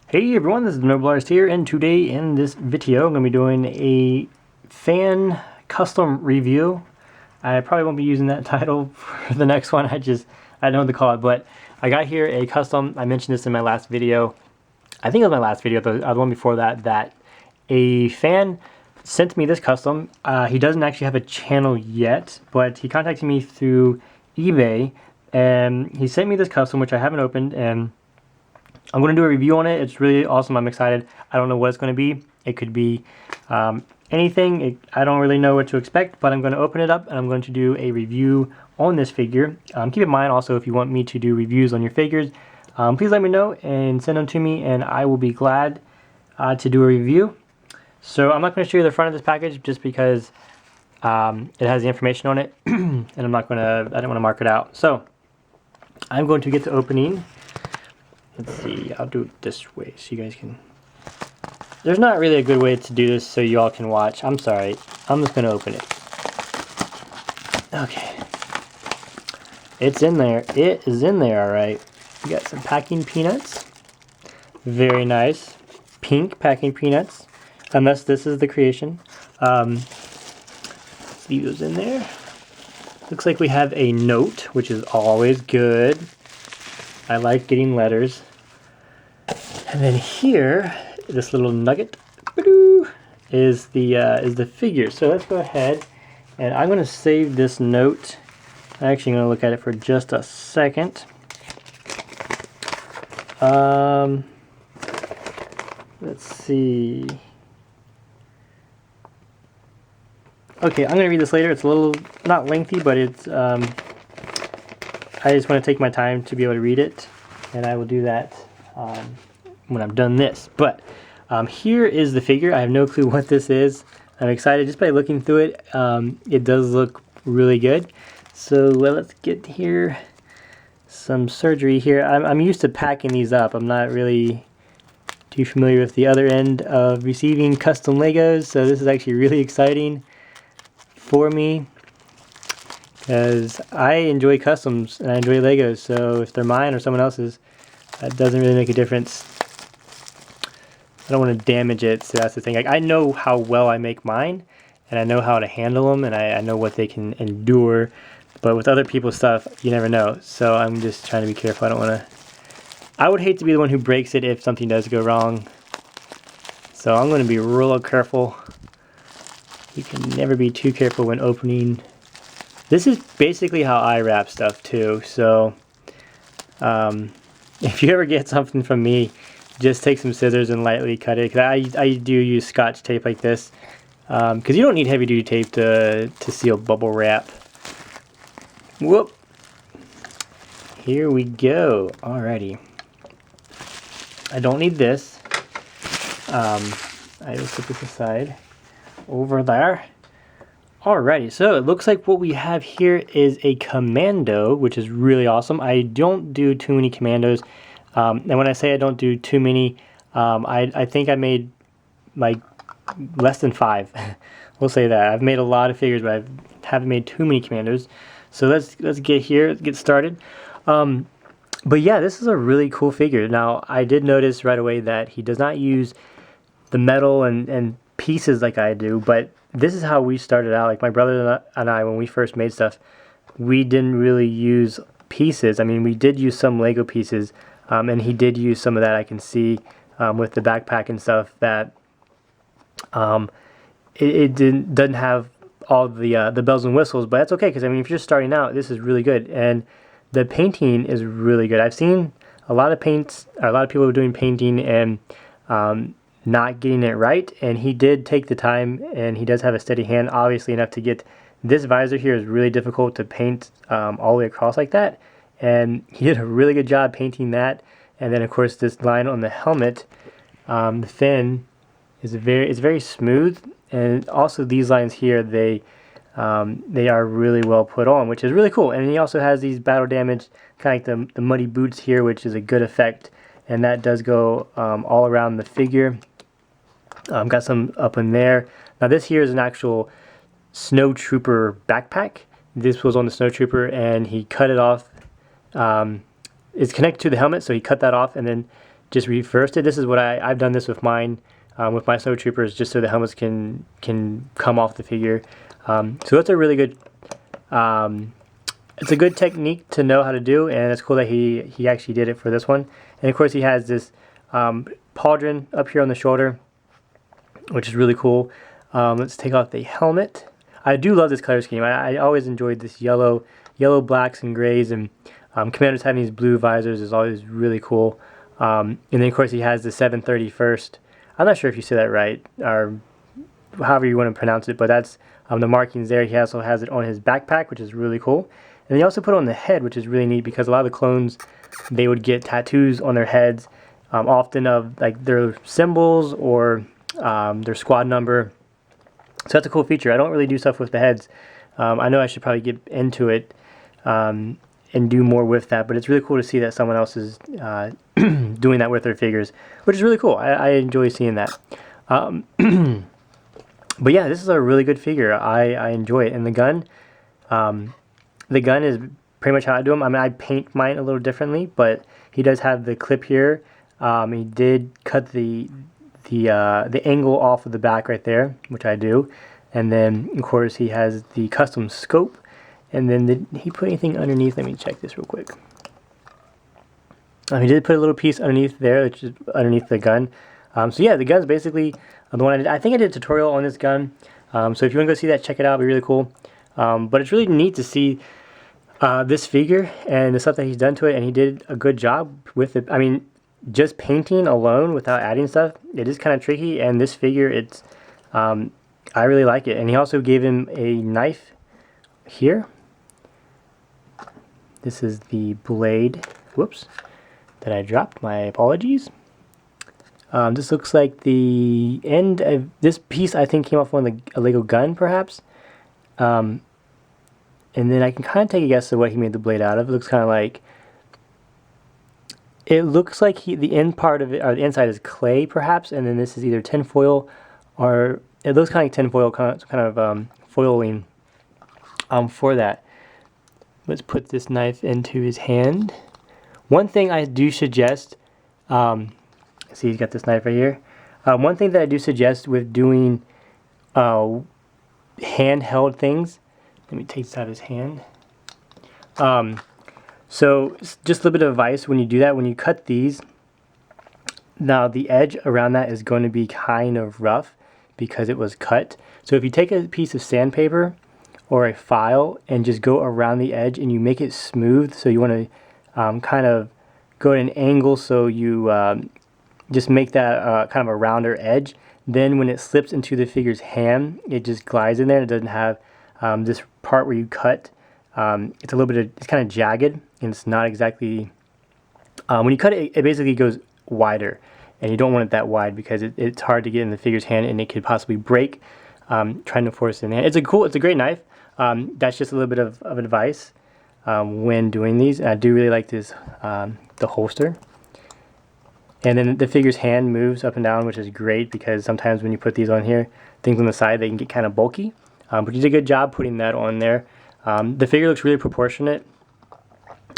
Hey everyone, this is Noble Artist here, and today in this video I'm going to be doing a fan custom review. I probably won't be using that title for the next one, I don't know what to call it, but I got here a custom. I mentioned this in my last video. I think it was my last video, the one before that, that a fan sent me this custom. He doesn't actually have a channel yet, but he contacted me through eBay, and he sent me this custom, which I haven't opened, and I'm going to do a review on it. It's really awesome. I'm excited. I don't know what it's going to be. It could be anything. I don't really know what to expect, but I'm going to open it up and I'm going to do a review on this figure. Keep in mind also, if you want me to do reviews on your figures, please let me know and send them to me, and I will be glad to do a review. So I'm not going to show you the front of this package just because it has the information on it, and I don't want to mark it out. So I'm going to get to opening. Let's see, I'll do it this way so you guys can... There's not really a good way to do this so you all can watch. I'm sorry. I'm just going to open it. Okay. It's in there. It is in there, alright. We got some packing peanuts. Very nice. Pink packing peanuts. Unless this is the creation. Let's leave those in there. Looks like we have a note, which is always good. I like getting letters. And then here, this little nugget is the figure. So let's go ahead, and I'm going to save this note. I'm actually going to look at it for just a second. Let's see. Okay, I'm going to read this later. It's a little, not lengthy, but it's... I just want to take my time to be able to read it, and I will do that when I'm done this. But here is the figure. I have no clue what this is. I'm excited just by looking through it. It does look really good. So let's get here some surgery here. I'm used to packing these up. I'm not really too familiar with the other end of receiving custom Legos, so this is actually really exciting for me, because I enjoy customs and I enjoy Legos, so if they're mine or someone else's, that doesn't really make a difference. I don't want to damage it, so that's the thing. Like, I know how well I make mine, and I know how to handle them, and I know what they can endure, but with other people's stuff, you never know. So I'm just trying to be careful. I don't want to... I would hate to be the one who breaks it if something does go wrong. So I'm going to be real careful. You can never be too careful when opening. This is basically how I wrap stuff too, so if you ever get something from me, just take some scissors and lightly cut it. Cause I do use Scotch tape like this, because you don't need heavy duty tape to seal bubble wrap. Whoop! Here we go. Alrighty. I don't need this. I will put this aside over there. Alrighty, so it looks like what we have here is a Commando, which is really awesome. I don't do too many Commandos, and when I say I don't do too many, I think I made like less than 5. We'll say that. I've made a lot of figures, but I haven't made too many Commandos. So let's get started. But yeah, this is a really cool figure. Now, I did notice right away that he does not use the metal and pieces like I do, but this is how we started out. Like my brother and I, when we first made stuff, we didn't really use pieces. I mean, we did use some Lego pieces, and he did use some of that. I can see with the backpack and stuff that it doesn't have all the bells and whistles, but that's okay, because I mean, if you're just starting out, this is really good, and the painting is really good. I've seen a lot of people doing painting and not getting it right, and he did take the time, and he does have a steady hand, obviously enough to get this visor here is really difficult to paint all the way across like that, and he did a really good job painting that. And then of course this line on the helmet, the fin is very smooth, and also these lines here, they are really well put on, which is really cool. And he also has these battle damage, kind of like the muddy boots here, which is a good effect, and that does go all around the figure. Got some up in there. Now this here is an actual snow trooper backpack. This was on the snow trooper, and he cut it off. It's connected to the helmet, so he cut that off, and then just reversed it. This is what I've done this with mine, with my snow troopers, just so the helmets can come off the figure. So that's a really good, it's a good technique to know how to do, and it's cool that he actually did it for this one. And of course he has this pauldron up here on the shoulder, which is really cool. Let's take off the helmet. I do love this color scheme. I always enjoyed this yellow, blacks and grays, and Commando's having these blue visors is always really cool. And then of course he has the 731st. I'm not sure if you say that right, or however you want to pronounce it, but that's the markings there. He also has it on his backpack, which is really cool. And he also put it on the head, which is really neat, because a lot of the clones, they would get tattoos on their heads, often of like their symbols or their squad number. So that's a cool feature. I don't really do stuff with the heads. I know I should probably get into it and do more with that, but it's really cool to see that someone else is doing that with their figures, which is really cool. I enjoy seeing that. But yeah, this is a really good figure. I enjoy it. And the gun is pretty much how I do them. I mean, I paint mine a little differently, but he does have the clip here. He did cut the angle off of the back right there, which I do. And then of course he has the custom scope. And then did he put anything underneath? Let me check this real quick. He did put a little piece underneath there, which is underneath the gun. So yeah, the gun's basically the one I did. I think I did a tutorial on this gun. So if you want to go see that, check it out. It'll be really cool. But it's really neat to see this figure and the stuff that he's done to it. And he did a good job with it. I mean, just painting alone without adding stuff, it is kind of tricky. And this figure, it's I really like it. And he also gave him a knife here. This is the blade, whoops, that I dropped, my apologies. This looks like the end of this piece, I think came off one of a Lego gun, perhaps. And then I can kind of take a guess at what he made the blade out of. It looks kind of like, it looks like the end part of it, or the inside is clay, perhaps, and then this is either tin foil, or it looks kind of like tin foil, kind of foiling for that. Let's put this knife into his hand. One thing I do suggest, see he's got this knife right here. One thing that I do suggest with doing handheld things, let me take this out of his hand. So just a little bit of advice when you do that, when you cut these, now the edge around that is going to be kind of rough because it was cut. So if you take a piece of sandpaper or a file and just go around the edge and you make it smooth, so you want to kind of go at an angle, so you just make that kind of a rounder edge, then when it slips into the figure's hand, it just glides in there. It doesn't have this part where you cut. It's a little bit it's kind of jagged, and it's not exactly when you cut it, it basically goes wider, and you don't want it that wide because it's hard to get in the figure's hand and it could possibly break trying to force it in hand. It's a great knife. That's just a little bit of advice when doing these. And I do really like this, the holster. And then the figure's hand moves up and down, which is great because sometimes when you put these on here, things on the side, they can get kind of bulky. But you did a good job putting that on there. The figure looks really proportionate.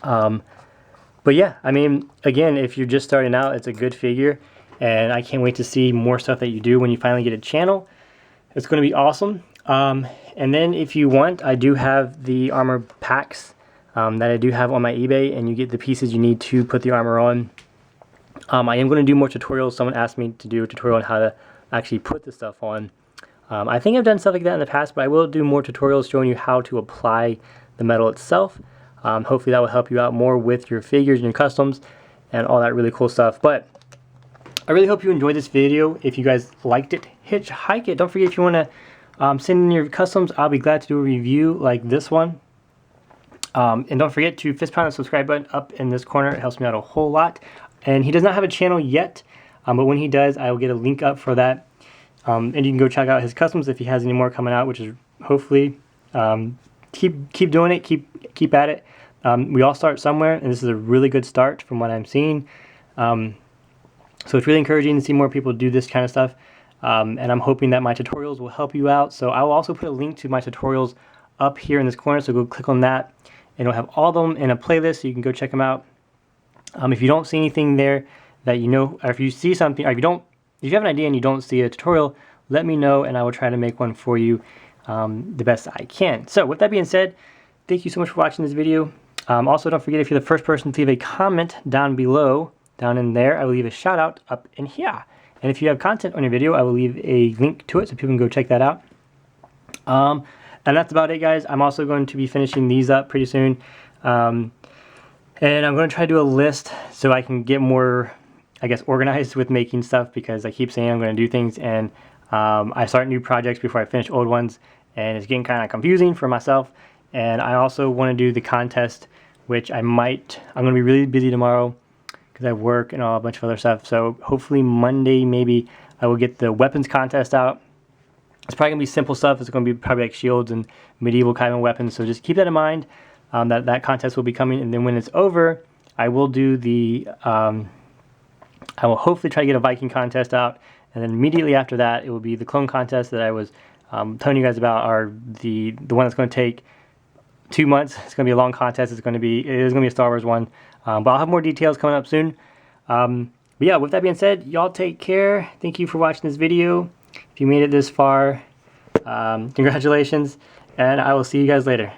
But yeah, I mean, again, if you're just starting out, it's a good figure. And I can't wait to see more stuff that you do when you finally get a channel. It's going to be awesome. And then if you want, I do have the armor packs that I do have on my eBay, and you get the pieces you need to put the armor on. I am going to do more tutorials. Someone asked me to do a tutorial on how to actually put this stuff on. I think I've done stuff like that in the past, but I will do more tutorials showing you how to apply the metal itself. Hopefully that will help you out more with your figures and your customs and all that really cool stuff. But I really hope you enjoyed this video. If you guys liked it, hitchhike it. Don't forget, if you want to send in your customs, I'll be glad to do a review like this one. And don't forget to fist pound the subscribe button up in this corner. It helps me out a whole lot. And he does not have a channel yet, but when he does, I will get a link up for that. And you can go check out his customs if he has any more coming out, which is hopefully keep doing it, keep at it. We all start somewhere, and this is a really good start from what I'm seeing. So it's really encouraging to see more people do this kind of stuff. And I'm hoping that my tutorials will help you out. So I will also put a link to my tutorials up here in this corner. So go click on that, and it'll have all of them in a playlist, so you can go check them out. If you don't see anything there that you know, or if you see something, or if you have an idea and you don't see a tutorial, let me know and I will try to make one for you the best I can. So with that being said, thank you so much for watching this video. Also, don't forget, if you're the first person to leave a comment down below, down in there, I will leave a shout out up in here. And if you have content on your video, I will leave a link to it so people can go check that out. And that's about it, guys. I'm also going to be finishing these up pretty soon. And I'm going to try to do a list so I can get more, I guess, organized with making stuff, because I keep saying I'm going to do things and I start new projects before I finish old ones, and it's getting kind of confusing for myself. And I also want to do the contest, which I'm going to be really busy tomorrow because I work and a bunch of other stuff. So hopefully Monday, maybe I will get the weapons contest out. It's probably going to be simple stuff. It's going to be probably like shields and medieval kind of weapons. So just keep that in mind, that contest will be coming. And then when it's over, I will do the, I will hopefully try to get a Viking contest out. And then immediately after that, it will be the clone contest that I was telling you guys about, are the one that's going to take 2 months. It's going to be a long contest. It is going to be a Star Wars one. But I'll have more details coming up soon. But yeah, with that being said, y'all take care. Thank you for watching this video. If you made it this far, congratulations. And I will see you guys later.